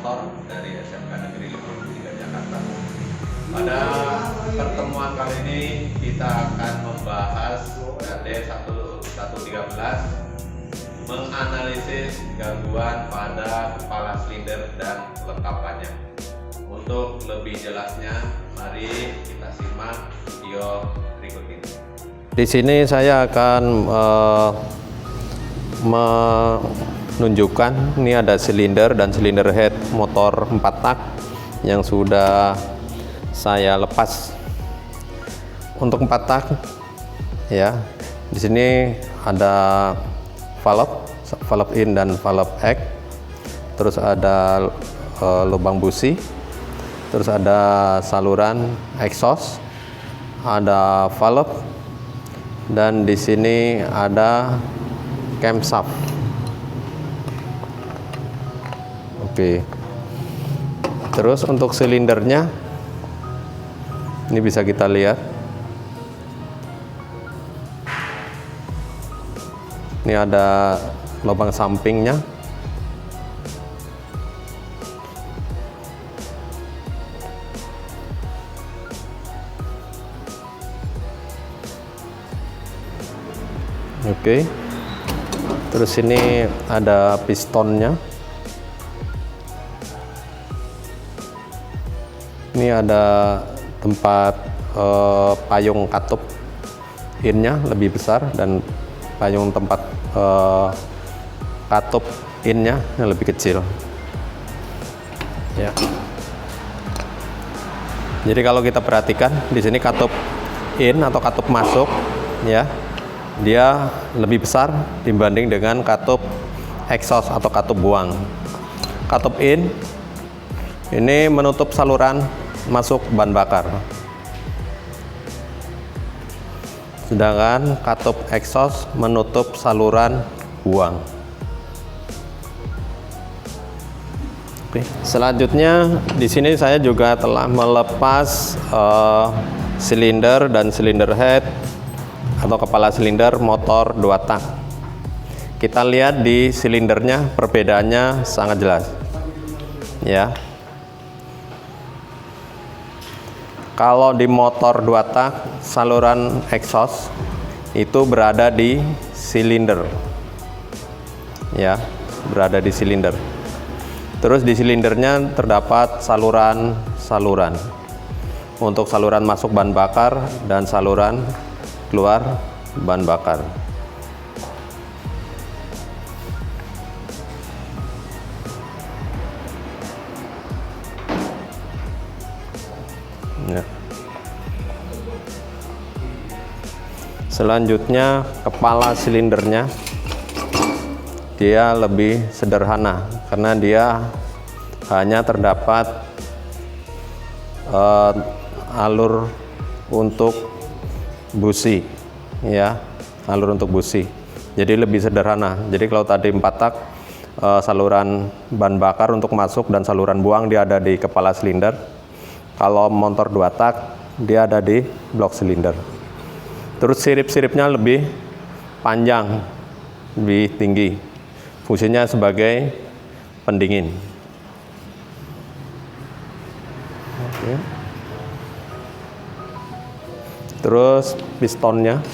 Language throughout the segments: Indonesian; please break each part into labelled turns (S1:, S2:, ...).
S1: motor dari SMK Negeri 53 Jakarta. Pada pertemuan kali ini kita akan membahas RD1113, menganalisis gangguan pada kepala silinder dan kelengkapannya. Untuk lebih jelasnya, mari kita simak video berikut ini. Di sini saya akan menunjukkan ini ada silinder dan silinder head motor 4 tak yang sudah saya lepas. Untuk 4 tak ya, di sini ada valve in dan valve X, terus ada lubang busi, terus ada saluran exhaust, ada valve, dan di sini ada camshaft. Oke. Terus untuk silindernya ini bisa kita lihat. Ini ada lubang sampingnya. Oke. Terus ini ada pistonnya. Ini ada tempat payung katup innya lebih besar dan payung tempat katup innya yang lebih kecil. Ya. Jadi kalau kita perhatikan di sini katup in atau katup masuk, ya, dia lebih besar dibanding dengan katup exhaust atau katup buang. Katup in ini menutup saluran masuk bahan bakar, sedangkan katup exhaust menutup saluran buang. Oke. Selanjutnya di sini saya juga telah melepas silinder dan silinder head atau kepala silinder motor 2 tak. Kita lihat di silindernya perbedaannya sangat jelas, ya. Kalau di motor 2 tak saluran exhaust itu berada di silinder, ya, berada di silinder. Terus di silindernya terdapat saluran untuk saluran masuk bahan bakar dan saluran keluar bahan bakar. Ya. Selanjutnya kepala silindernya dia lebih sederhana karena dia hanya terdapat alur untuk busi, ya, alur untuk busi. Jadi lebih sederhana. Jadi kalau tadi 4 tak saluran bahan bakar untuk masuk dan saluran buang dia ada di kepala silinder. Kalau motor 2 tak dia ada di blok silinder. Terus sirip-siripnya lebih panjang, lebih tinggi. Fungsinya sebagai pendingin. Oke. Terus pistonnya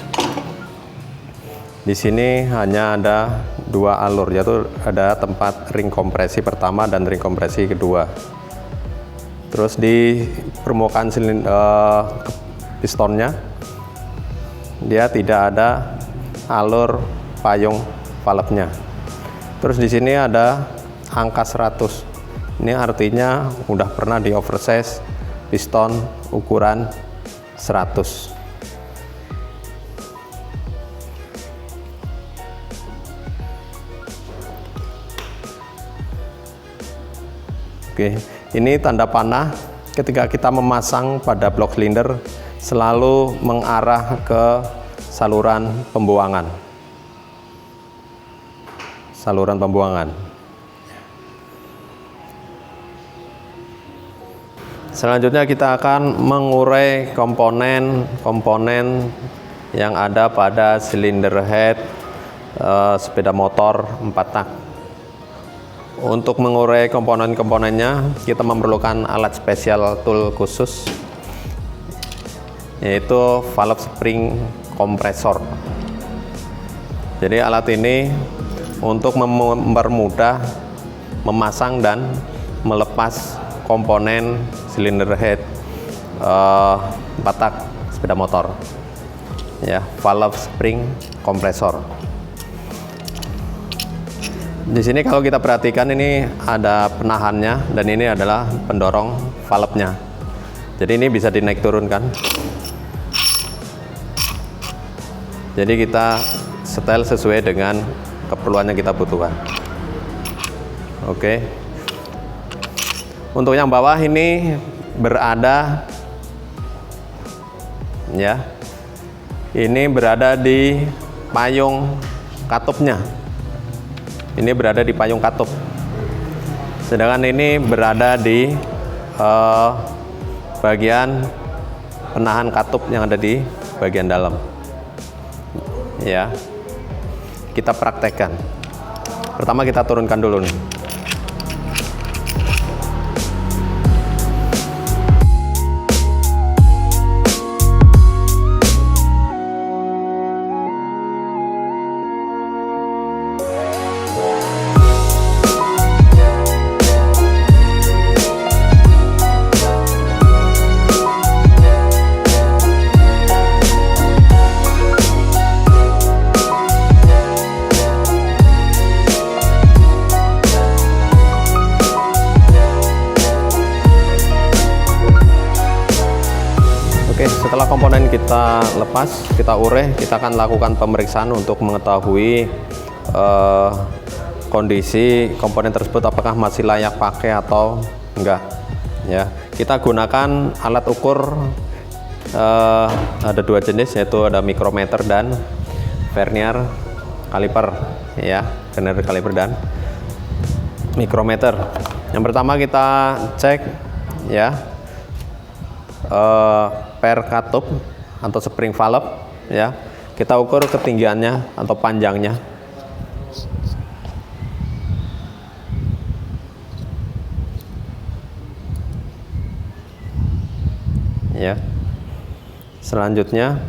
S1: di sini hanya ada 2 alur, yaitu ada tempat ring kompresi pertama dan ring kompresi kedua. Terus di permukaan pistonnya dia tidak ada alur payung valve-nya. Terus di sini ada angka 100. Ini artinya udah pernah di oversize piston ukuran 100. Oke, ini tanda panah ketika kita memasang pada blok silinder selalu mengarah ke saluran pembuangan. Saluran pembuangan. Selanjutnya kita akan mengurai komponen-komponen yang ada pada silinder head sepeda motor 4 tak. Untuk mengurai komponen-komponennya, kita memerlukan alat spesial tool khusus, yaitu valve spring kompresor. Jadi alat ini untuk mempermudah memasang dan melepas komponen silinder head batak sepeda motor, ya, valve spring kompresor. Di sini kalau kita perhatikan ini ada penahannya dan ini adalah pendorong valve-nya. Jadi ini bisa dinaik turunkan. Jadi kita setel sesuai dengan keperluan yang kita butuhkan. Oke. Untuk yang bawah ini berada, ya, ini berada di payung katupnya. Ini berada di payung katup. Sedangkan ini berada di bagian penahan katup yang ada di bagian dalam. Ya, kita praktekkan. Pertama kita turunkan dulu nih. Oke, setelah komponen kita lepas, kita urai, kita akan lakukan pemeriksaan untuk mengetahui kondisi komponen tersebut apakah masih layak pakai atau enggak. Ya, kita gunakan alat ukur ada dua jenis, yaitu ada micrometer dan vernier caliper. Ya, vernier caliper dan micrometer. Yang pertama kita cek, ya, per katup atau spring valve, ya, kita ukur ketinggiannya atau panjangnya. Ya, selanjutnya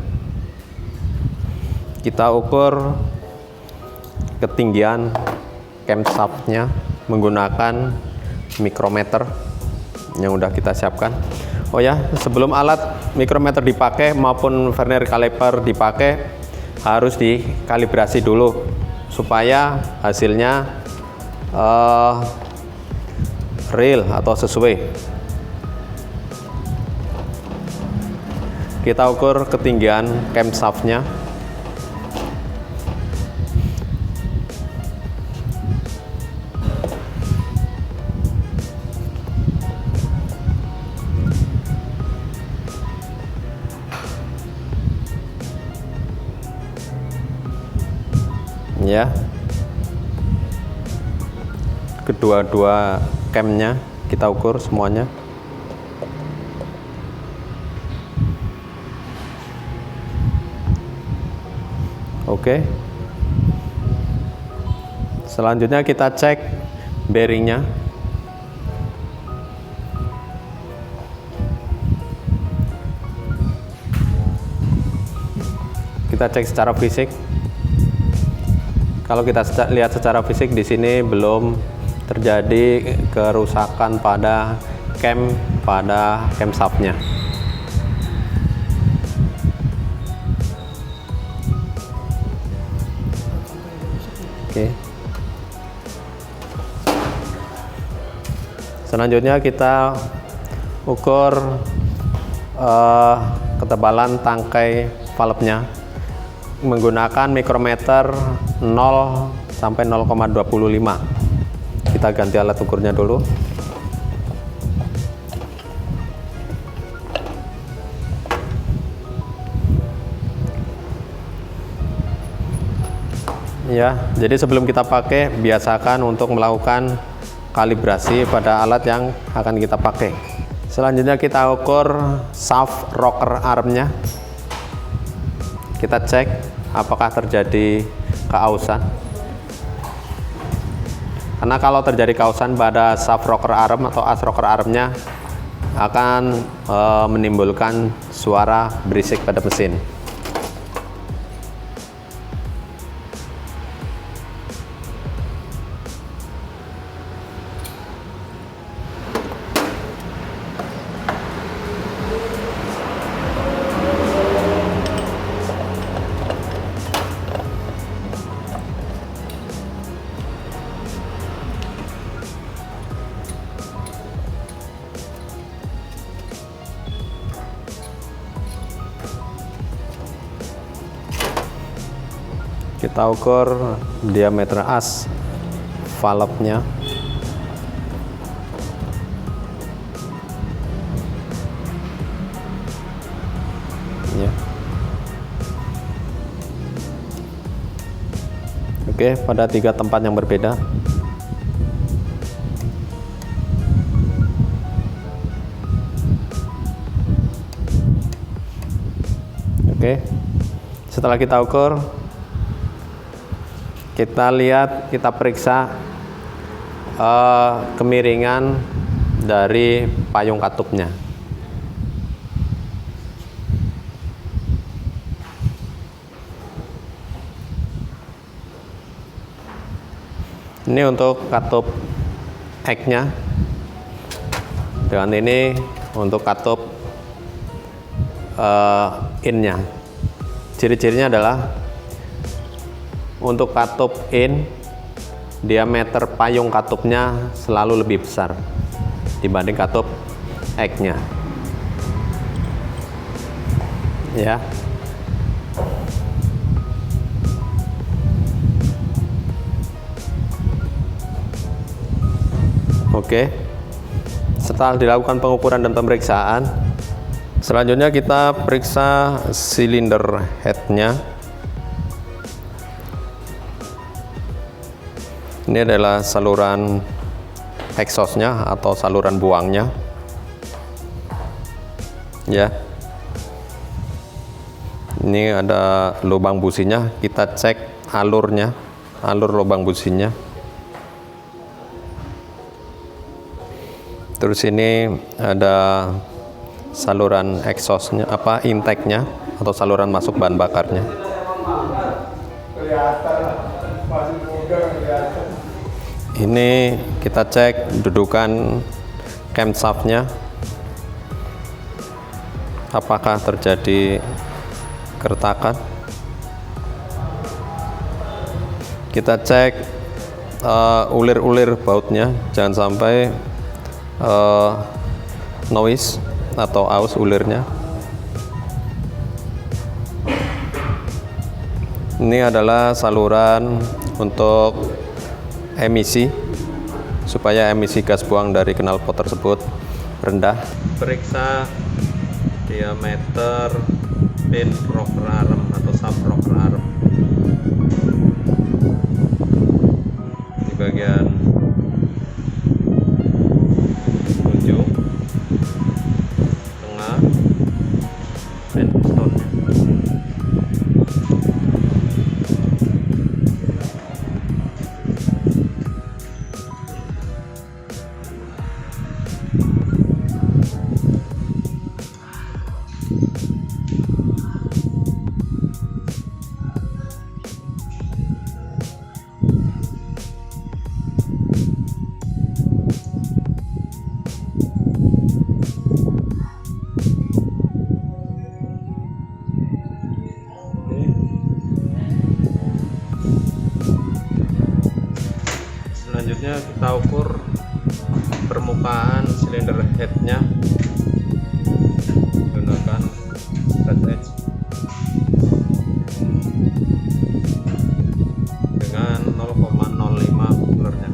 S1: kita ukur ketinggian camshaftnya menggunakan micrometer yang udah kita siapkan. Oh ya, sebelum alat micrometer dipakai maupun vernier caliper dipakai, harus dikalibrasi dulu supaya hasilnya real atau sesuai. Kita ukur ketinggian camshaftnya. Ya, kedua-dua camnya kita ukur semuanya. Oke, selanjutnya kita cek bearingnya. Kita cek secara fisik. Kalau kita lihat secara fisik, di sini belum terjadi kerusakan pada camshaftnya. Oke. Selanjutnya kita ukur ketebalan tangkai valve-nya menggunakan micrometer 0 sampai 0,25. Kita ganti alat ukurnya dulu. Ya, jadi sebelum kita pakai, biasakan untuk melakukan kalibrasi pada alat yang akan kita pakai. Selanjutnya kita ukur shaft rocker armnya. Kita cek apakah terjadi keausan. Karena kalau terjadi kausan pada shaft rocker arm atau as rocker armnya akan menimbulkan suara berisik pada mesin. Kita ukur diameter as valve-nya. Ya. Oke, pada 3 tempat yang berbeda. Oke. Setelah kita ukur, kita lihat, kita periksa kemiringan dari payung katupnya. Ini untuk katup X-nya. Dengan ini untuk katup in-nya. Ciri-cirinya adalah untuk katup in, diameter payung katupnya selalu lebih besar dibanding katup X-nya. Ya. Oke. Setelah dilakukan pengukuran dan pemeriksaan, selanjutnya kita periksa silinder head-nya. Ini adalah saluran exhaust-nya atau saluran buangnya. Ya. Ini ada lubang businya, kita cek alurnya, alur lubang businya. Terus ini ada saluran exhaust-nya, intake-nya atau saluran masuk bahan bakarnya. Ini kita cek dudukan camshaft-nya, apakah terjadi keretakan. Kita cek ulir-ulir bautnya, jangan sampai noise atau aus ulirnya. Ini adalah saluran untuk emisi, supaya emisi gas buang dari knalpot tersebut rendah. Periksa diameter pin rocker arm atau shaft rocker arm di bagian ujung, tengah, dan pistonnya. Selanjutnya kita ukur permukaan silinder head-nya menggunakan flat edge dengan 0,05 ulernya.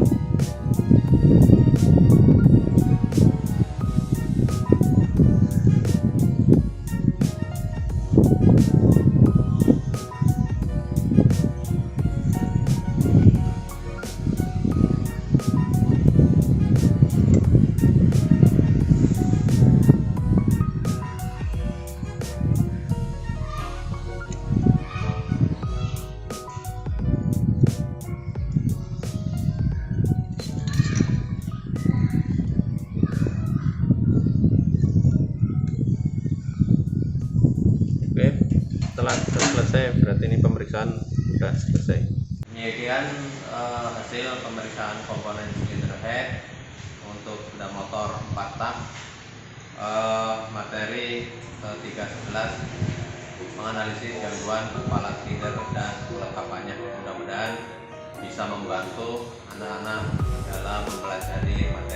S1: selesai, berarti ini pemeriksaan sudah selesai. Penyediaan hasil pemeriksaan komponen silinder head untuk sepeda motor 4 tak, materi 311, menganalisis gangguan kepala silinder dan kelengkapannya. Mudah-mudahan bisa membantu anak-anak dalam mempelajari materi